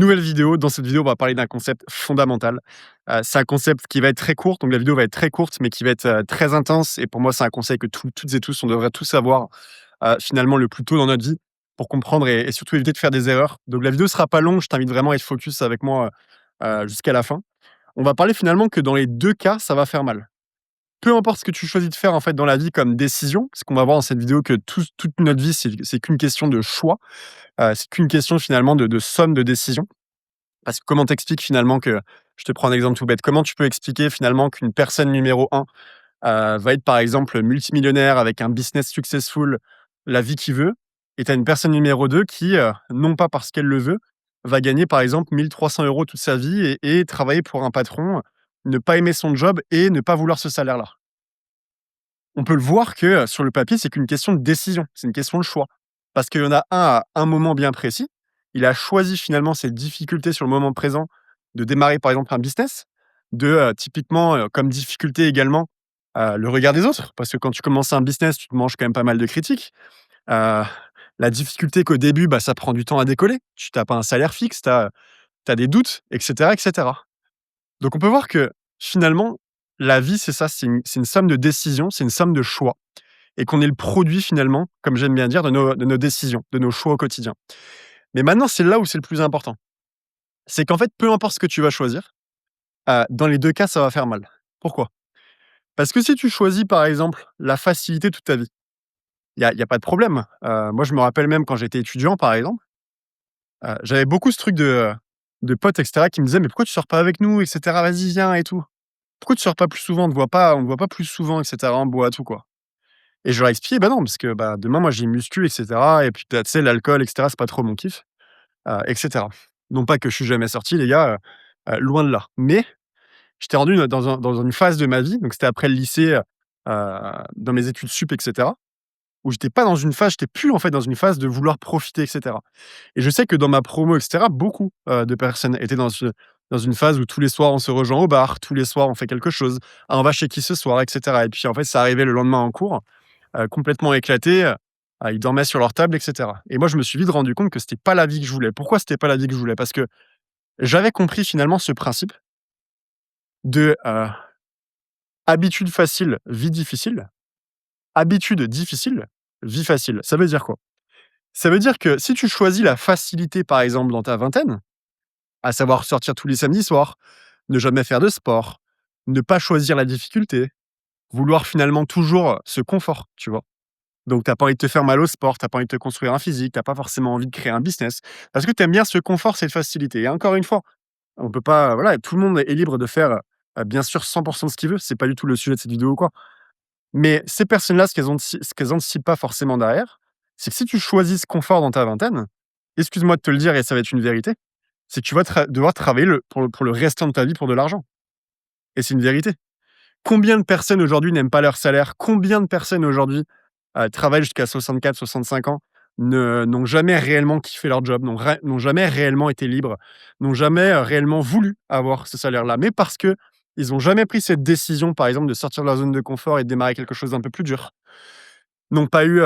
Nouvelle vidéo. Dans cette vidéo, on va parler d'un concept fondamental. C'est un concept qui va être très court, donc la vidéo va être très courte, mais qui va être, très intense et pour moi, c'est un conseil que toutes et tous, on devrait tous avoir, finalement le plus tôt dans notre vie pour comprendre et surtout éviter de faire des erreurs. Donc la vidéo sera pas longue, je t'invite vraiment à être focus avec moi, jusqu'à la fin. On va parler finalement que dans les 2 cas, ça va faire mal. Peu importe ce que tu choisis de faire, en fait, dans la vie comme décision, parce qu'on va voir dans cette vidéo que toute notre vie, c'est qu'une question de choix, c'est qu'une question finalement de somme de décisions. Parce que comment t'expliques finalement que je te prends un exemple tout bête. Comment tu peux expliquer finalement qu'une personne numéro un va être par exemple multimillionnaire avec un business successful, la vie qu'il veut et tu as une personne numéro 2 qui, non pas parce qu'elle le veut, va gagner par exemple 1 300 € toute sa vie et travailler pour un patron, ne pas aimer son job et ne pas vouloir ce salaire-là. On peut le voir que, sur le papier, c'est qu'une question de décision, c'est une question de choix. Parce qu'il y en a un à un moment bien précis, il a choisi finalement ses difficultés sur le moment présent de démarrer par exemple un business, typiquement, comme difficulté également, le regard des autres. Parce que quand tu commences un business, tu te manges quand même pas mal de critiques. Heu, la difficulté qu'au début, bah, ça prend du temps à décoller. Tu n'as pas un salaire fixe, tu as des doutes et cetera et cetera. Donc on peut voir que finalement, la vie, c'est ça, c'est une somme de décisions, c'est une somme de choix et qu'on est le produit finalement, comme j'aime bien dire, de nos décisions, de nos choix au quotidien. Mais maintenant, c'est là où c'est le plus important. C'est qu'en fait, peu importe ce que tu vas choisir, dans les 2 cas, ça va faire mal. Pourquoi? Parce que si tu choisis, par exemple, la facilité toute ta vie, il y a pas de problème. Moi, je me rappelle même quand j'étais étudiant, par exemple, j'avais beaucoup ce truc de potes et cetera qui me disaient: «Mais pourquoi tu sors pas avec nous et cetera? Vas-y, viens et tout. Pourquoi tu sors pas plus souvent? On te voit pas plus souvent et cetera, en boîte ou quoi». Et je leur ai expliqué: «Bah non, parce que, bah, demain, moi, j'ai une muscu et cetera et puis, tu sais, l'alcool et cetera, c'est pas trop mon kiff, et cetera». Non pas que je suis jamais sorti, les gars, loin de là. Mais j'étais rendu dans une phase de ma vie, donc c'était après le lycée, dans mes études sup et cetera, où j'étais plus, en fait, dans une phase de vouloir profiter et cetera. Et je sais que dans ma promo et cetera, beaucoup, de personnes étaient dans une phase où tous les soirs, on se rejoint au bar, tous les soirs, on fait quelque chose. «Ah, on va chez qui ce soir?» et cetera et puis, en fait, ça arrivait le lendemain en cours, complètement éclatés, ils dormaient sur leur table et cetera et moi, je me suis vite rendu compte que c'était pas la vie que je voulais. Pourquoi c'était pas la vie que je voulais? Parce que j'avais compris finalement ce principe de, habitude facile, vie difficile, habitude difficile, vie facile. Ça veut dire quoi? Ça veut dire que si tu choisis la facilité, par exemple, dans ta vingtaine, à savoir sortir tous les samedis soirs, ne jamais faire de sport, ne pas choisir la difficulté, vouloir finalement toujours ce confort, tu vois? Donc tu as pas envie de te faire mal au sport, tu as pas envie de te construire un physique, tu as pas forcément envie de créer un business, parce que tu aimes bien ce confort, cette facilité et encore une fois, on peut pas voilà, tout le monde est libre de faire, bien sûr 100 de ce qu'il veut, c'est pas du tout le sujet de cette vidéo ou quoi. Mais ces personnes-là, ce qu'elles anticipent pas forcément derrière, c'est que si tu choisis ce confort dans ta vingtaine, excuse-moi de te le dire et ça va être une vérité, c'est que tu vas devoir travailler pour le restant de ta vie pour de l'argent et c'est une vérité. Combien de personnes aujourd'hui n'aiment pas leur salaire? Combien de personnes aujourd'hui, travaillent jusqu'à 64-65 ans, n'ont jamais réellement kiffé leur job, n'ont jamais réellement été libres, n'ont jamais, réellement voulu avoir ce salaire-là, mais parce qu'ils n'ont jamais pris cette décision, par exemple, de sortir de leur zone de confort et de démarrer quelque chose d'un peu plus dur. N'ont pas eu,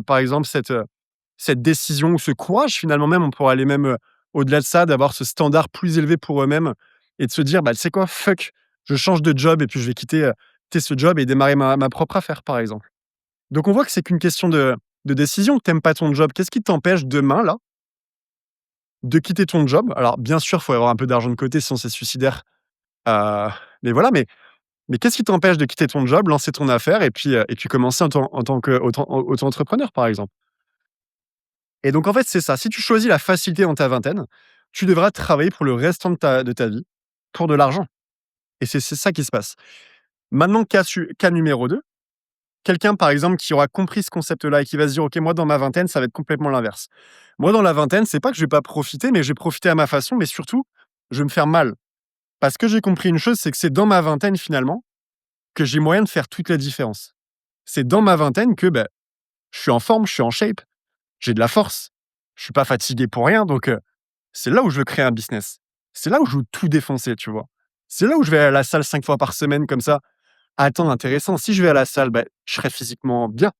par exemple, cette décision ou ce courage finalement même, on pourrait aller même, au-delà de ça, d'avoir ce standard plus élevé pour eux-mêmes et de se dire: «Bah, tu sais quoi? Fuck, je change de job et puis je vais quitter ce job et démarrer ma propre affaire», par exemple. Donc on voit que c'est qu'une question de décision. Tu pas ton job, qu'est-ce qui t'empêche demain, là, de quitter ton job? Alors bien sûr, il faut avoir un peu d'argent de côté, sinon c'est suicidaire, heu, mais voilà, mais qu'est-ce qui t'empêche de quitter ton job, lancer ton affaire et puis commencer en tant qu'auto-entrepreneur, par exemple? Et donc en fait, c'est ça. Si tu choisis la facilité dans ta vingtaine, tu devras travailler pour le restant de ta vie pour de l'argent et c'est ça qui se passe. Maintenant, cas numéro 2, quelqu'un, par exemple, qui aura compris ce concept-là et qui va se dire: «OK, moi, dans ma vingtaine, ça va être complètement l'inverse. Moi, dans la vingtaine, c'est pas que je vais pas profiter, mais je vais profiter à ma façon, mais surtout, je vais me faire mal». Parce que j'ai compris une chose, c'est que c'est dans ma vingtaine, finalement, que j'ai moyen de faire toute la différence. C'est dans ma vingtaine que, bah, je suis en forme, je suis en shape, j'ai de la force, je suis pas fatigué pour rien, donc c'est là où je veux créer un business. C'est là où je veux tout défoncer, tu vois? C'est là où je vais à la salle 5 fois par semaine comme ça. «Attends, intéressant, si je vais à la salle, bah, je serai physiquement bien.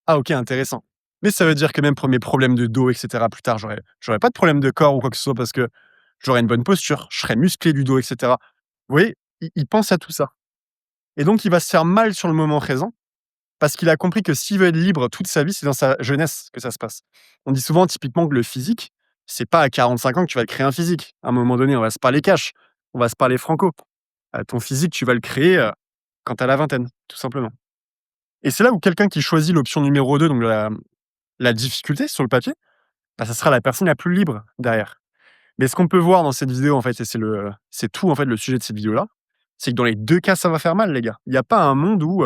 Ah OK, intéressant. Mais ça veut dire que même pour mes problèmes de dos et cetera plus tard, j'aurais pas de problème de corps ou quoi que ce soit parce que j'aurais une bonne posture, je serais musclé du dos et cetera. Vous voyez? Il pense à tout ça et donc il va se faire mal sur le moment présent parce qu'il a compris que s'il veut être libre toute sa vie, c'est dans sa jeunesse que ça se passe. On dit souvent typiquement que le physique, c'est pas à 45 ans que tu vas te créer un physique. À un moment donné, on va se parler cash, on va se parler franco. Ton physique, tu vas le créer, quand tu as la vingtaine, tout simplement. Et c'est là où quelqu'un qui choisit l'option numéro 2, donc la difficulté sur le papier, bah, ça sera la personne la plus libre derrière. Mais ce qu'on peut voir dans cette vidéo, en fait, et c'est tout en fait le sujet de cette vidéo-là, c'est que dans les 2 cas, ça va faire mal les gars. Il y a pas un monde où,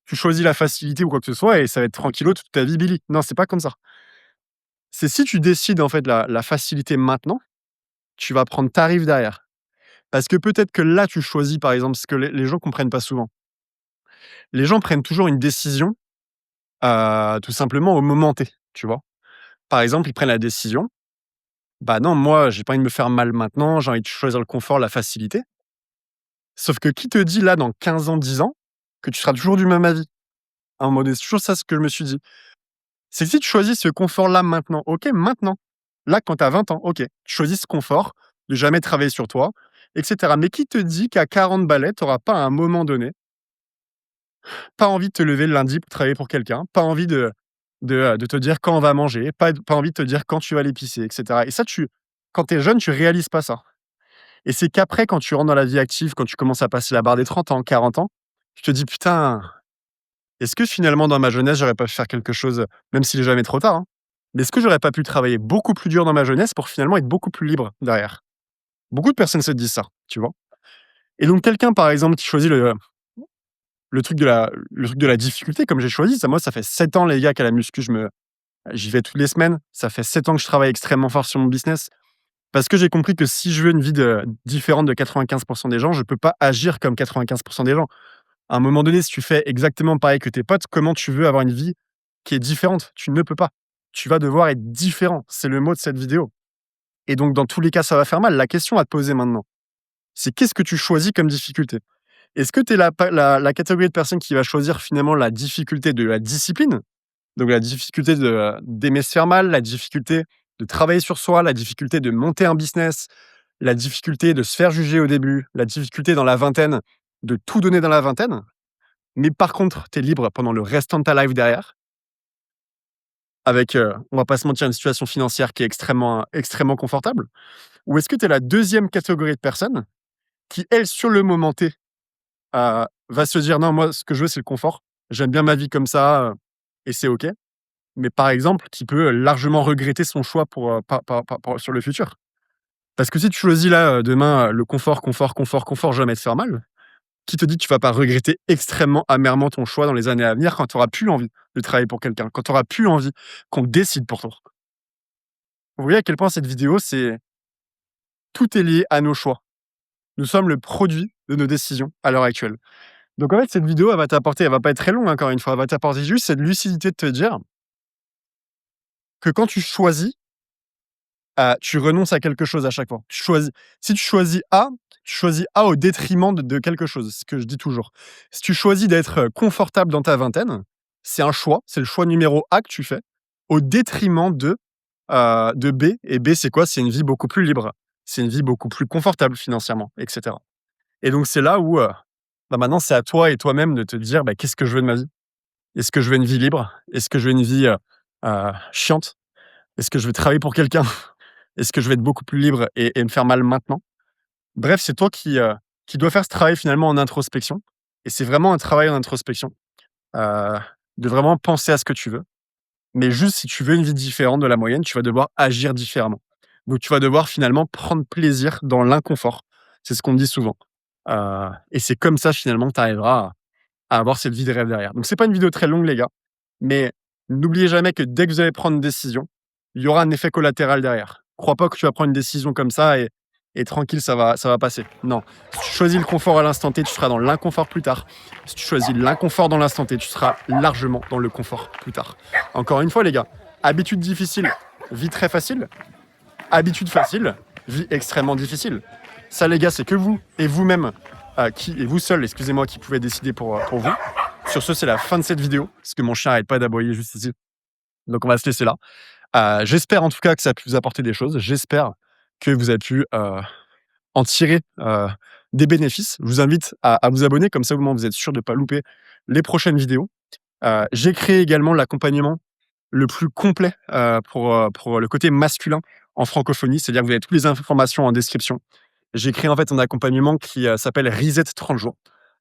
tu choisis la facilité ou quoi que ce soit et ça va être tranquillo toute ta vie Billy. Non, c'est pas comme ça. C'est si tu décides en fait la facilité maintenant, tu vas prendre tarif derrière. Parce que peut-être que là, tu choisis par exemple ce que les gens comprennent pas souvent. Les gens prennent toujours une décision, tout simplement au moment T, tu vois? Par exemple, ils prennent la décision: «Bah non, moi, j'ai pas envie de me faire mal maintenant, j'ai envie de choisir le confort, la facilité». Sauf que qui te dit là, dans 15 ans, 10 ans, que tu seras toujours du même avis? À un moment donné, c'est toujours ça ce que je me suis dit. C'est que si tu choisis ce confort-là maintenant, OK, maintenant. Là, quand tu as 20 ans, OK, tu choisis ce confort de jamais travailler sur toi et cetera. Mais qui te dit qu'à 40 balais, tu auras pas à un moment donné, pas envie de te lever le lundi pour travailler pour quelqu'un, pas envie de te dire quand on va manger, pas envie de te dire quand tu vas aller pisser et cetera et ça quand tu es jeune, tu réalises pas ça et c'est qu'après, quand tu rentres dans la vie active, quand tu commences à passer la barre des 30 ans, 40 ans, tu te dis: «Putain, est-ce que finalement dans ma jeunesse, j'aurais pas pu faire quelque chose, même s'il est jamais trop tard, hein, mais est-ce que j'aurais pas pu travailler beaucoup plus dur dans ma jeunesse pour finalement être beaucoup plus libre derrière?» Beaucoup de personnes se disent ça, tu vois? Et donc quelqu'un, par exemple, qui choisit le truc de la difficulté comme j'ai choisi, ça moi, ça fait 7 ans les gars qu'à la muscu, j'y vais toutes les semaines. Ça fait 7 ans que je travaille extrêmement fort sur mon business parce que j'ai compris que si je veux une vie différente de 95 des gens, je peux pas agir comme 95 des gens. À un moment donné, si tu fais exactement pareil que tes potes, comment tu veux avoir une vie qui est différente? Tu ne peux pas. Tu vas devoir être différent. C'est le mot de cette vidéo. Et donc, dans tous les cas, ça va faire mal. La question à te poser maintenant, c'est qu'est-ce que tu choisis comme difficulté? Est-ce que tu es la catégorie de personnes qui va choisir finalement la difficulté de la discipline? Donc la difficulté d'aimer se faire mal, la difficulté de travailler sur soi, la difficulté de monter un business, la difficulté de se faire juger au début, la difficulté dans la vingtaine de tout donner dans la vingtaine? Mais par contre, tu es libre pendant le restant de ta life derrière, avec, on va pas se mentir, une situation financière qui est extrêmement confortable? Ou est-ce que tu es la deuxième catégorie de personnes qui, elle, sur le moment T, va se dire: «Non, moi, ce que je veux, c'est le confort. J'aime bien ma vie comme ça, et c'est OK». Mais par exemple, qui peut largement regretter son choix sur le futur. Parce que si tu choisis là, demain, le confort, confort, confort, confort, jamais te faire mal. Qui te dit que tu vas pas regretter extrêmement amèrement ton choix dans les années à venir quand tu auras plus envie de travailler pour quelqu'un, quand tu auras plus envie qu'on décide pour toi? Vous voyez à quel point cette vidéo, c'est tout est lié à nos choix. Nous sommes le produit de nos décisions à l'heure actuelle. Donc en fait, cette vidéo, elle va pas être très longue encore une fois, elle va t'apporter juste cette lucidité de te dire que quand tu choisis, tu renonces à quelque chose à chaque fois. Si tu choisis A, tu choisis A au détriment de quelque chose, c'est ce que je dis toujours. Si tu choisis d'être, confortable dans ta vingtaine, c'est un choix, c'est le choix numéro A que tu fais, au détriment de B et B, c'est quoi? C'est une vie beaucoup plus libre. C'est une vie beaucoup plus confortable financièrement et cetera et donc c'est là où, bah, maintenant c'est à toi et toi-même de te dire: «Bah, qu'est-ce que je veux de ma vie? Est-ce que je veux une vie libre? Est-ce que je veux une vie, chiante? Est-ce que je veux travailler pour quelqu'un? Est-ce que je vais être beaucoup plus libre et me faire mal maintenant?» Bref, c'est toi qui dois faire ce travail finalement en introspection et c'est vraiment un travail en introspection, heu, de vraiment penser à ce que tu veux. Mais juste si tu veux une vie différente de la moyenne, tu vas devoir agir différemment. Donc tu vas devoir finalement prendre plaisir dans l'inconfort. C'est ce qu'on dit souvent, et c'est comme ça finalement que tu arriveras à avoir cette vie de rêve derrière. Donc c'est pas une vidéo très longue les gars, mais n'oubliez jamais que dès que vous allez prendre une décision, il y aura un effet collatéral derrière. Crois pas que tu vas prendre une décision comme ça et tranquille, ça va passer. Non, si tu choisis le confort à l'instant T, tu seras dans l'inconfort plus tard. Si tu choisis l'inconfort dans l'instant T, tu seras largement dans le confort plus tard. Encore une fois les gars, habitude difficile, vie très facile. Habitude facile, vie extrêmement difficile. Ça les gars, c'est que vous et vous-même, et vous seul, excusez-moi, qui pouvez décider pour vous. Sur ce, c'est la fin de cette vidéo, parce que mon chien arrête pas d'aboyer juste ici. Donc on va se laisser là. J'espère en tout cas que ça a pu vous apporter des choses. J'espère que vous avez pu, en tirer, des bénéfices. Je vous invite à vous abonner, comme ça au moins vous êtes sûr de ne pas louper les prochaines vidéos. J'ai créé également l'accompagnement le plus complet, pour le côté masculin en francophonie, c'est-à-dire que vous avez toutes les informations en description. J'ai créé en fait un accompagnement qui, s'appelle Reset 30 jours,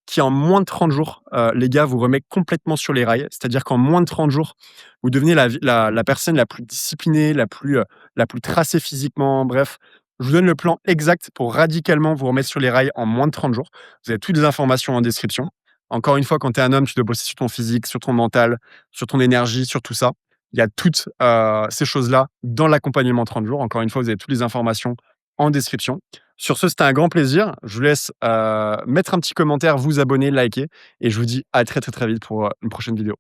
qui en moins de 30 jours, les gars, vous remet complètement sur les rails. C'est-à-dire qu'en moins de 30 jours, vous devenez la personne la plus disciplinée, la plus tracée physiquement, bref. Je vous donne le plan exact pour radicalement vous remettre sur les rails en moins de 30 jours. Vous avez toutes les informations en description. Encore une fois, quand tu es un homme, tu dois bosser sur ton physique, sur ton mental, sur ton énergie, sur tout ça. Il y a toutes, ces choses-là dans l'accompagnement 30 jours. Encore une fois, vous avez toutes les informations en description. Sur ce, c'était un grand plaisir. Je vous laisse, mettre un petit commentaire, vous abonner, liker et je vous dis à très, très, très vite pour, une prochaine vidéo.